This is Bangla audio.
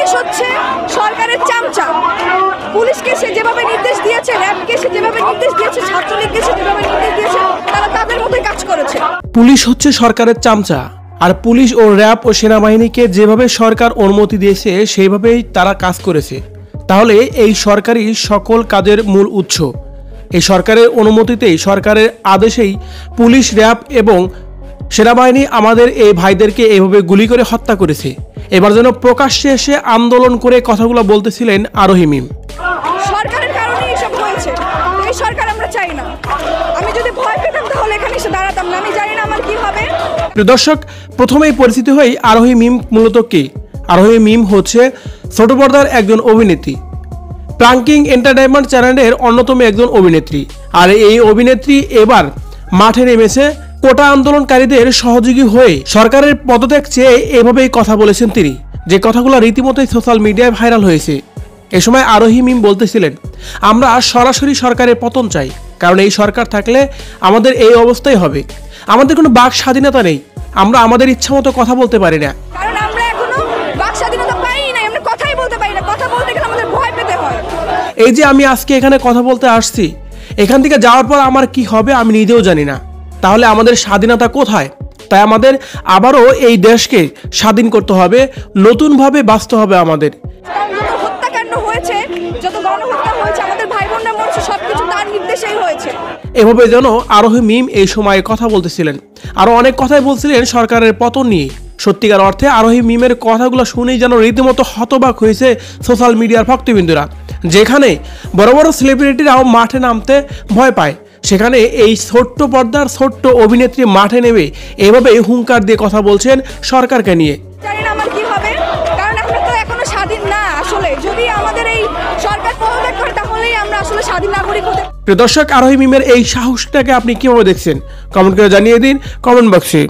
পুলিশ হচ্ছে সরকারের চামচা। পুলিশকে সে যেভাবে নির্দেশ দিয়েছে, র্যাবকে সে যেভাবে নির্দেশ দিয়েছে, ছাত্রলীগকে সে যেভাবে নির্দেশ দিয়েছে, তারা তাদের মতোই কাজ করেছে। পুলিশ হচ্ছে সরকারের চামচা, আর পুলিশ ও র্যাব ও সেনাবাহিনীকে যেভাবে সরকার অনুমতি দিয়েছে সেইভাবেই তারা কাজ করেছে। তাহলে এই সরকারি সকল কাজের মূল উৎস এই সরকারের অনুমতিতেই, সরকারের আদেশেই পুলিশ, র্যাব এবং সেনাবাহিনী আমাদের এই ভাইদেরকে এইভাবে গুলি করে হত্যা করেছে। এবার যেন প্রকাশ্যে এসে আন্দোলন করে কথাগুলো বলতেছিলেন আরোহী মিম। সরকারের কারণে এসব হয়েছে, এই সরকার আমরা চাই না। আমি যদি ভয় পেতাম তাহলে এখানে এসে দাঁড়াতাম না। আমি জানি না আমার কি হবে। প্রিয় দর্শক, প্রথমেই পরিচিত হই আরোহী মিম মূলত কে। আরোহী মিম হচ্ছে ছোট পর্দার একজন অভিনেত্রী, প্রাঙ্কিং এন্টারটেইনমেন্ট চ্যানেলের অন্যতম একজন অভিনেত্রী। আর এই অভিনেত্রী এবার মাঠে নেমেছে কোটা আন্দোলনকারীদের সহযোগী হয়ে সরকারের পদত্যাগ চেয়ে এভাবেই কথা বলেছেন তিনি, যে কথাগুলো রীতিমতোই সোশ্যাল মিডিয়ায় ভাইরাল হয়েছে। এ সময় আরোহী মিম বলতেছিলেন, আমরা সরাসরি সরকারের পতন চাই, কারণ এই সরকার থাকলে আমাদের এই অবস্থাই হবে। আমাদের কোনো বাক স্বাধীনতা নেই, আমরা আমাদের ইচ্ছা মতো কথা বলতে পারি না। কারণ আমরা এখনো বাক স্বাধীনতা পাই না, আমরা কথাই বলতে পারি না। কথা বলতে গেলে আমাদের ভয় পেতে হয়। এই যে আমি আজকে এখানে কথা বলতে আসছি, এখান থেকে যাওয়ার পর আমার কি হবে আমি নিজেও জানি না। তাহলে আমাদের স্বাধীনতা কোথায়? তাই আমাদের আবারও এই দেশকে স্বাধীন করতে হবে, নতুনভাবে বাঁচতে হবে আমাদের। যত হত্যাকাণ্ড হয়েছে, যত গণহত্যা হয়েছে, আমাদের ভাই বোনরা মরছে, সবকিছু তার নির্দেশেই হয়েছে। এভাবে যেন আরোহী মিম এই সময়ে কথা বলতেছিলেন, আরো অনেক কথাই বলছিলেন সরকারের পতন নিয়ে। সত্যিকার অর্থে আরোহী মিমের কথাগুলো শুনেই যেন রীতিমতো হতবাক হয়েছে সোশ্যাল মিডিয়ার ভক্তবিন্দুরা। যেখানে বড় বড় সেলিব্রিটিরাও মাঠে নামতে ভয় পায়, সেখানে এই ছোট্ট পর্দার ছোট্ট অভিনেত্রী মাঠে নেমে এভাবে হুঙ্কার দিয়ে কথা বলছেন সরকারকে নিয়ে। জানি না আমার কি হবে, কারণ আমরা তো এখনো স্বাধীন না। আসলে যদি আমাদের এই সরকার পদত্যাগ করে তাহলেই আমরা আসলে স্বাধীন নাগরিক হতে। প্রিয় দর্শক, আরোহী মিমের এই সাহসটাকে আপনি কিভাবে দেখছেন কমেন্ট করে জানিয়ে দিন কমেন্ট বক্সে।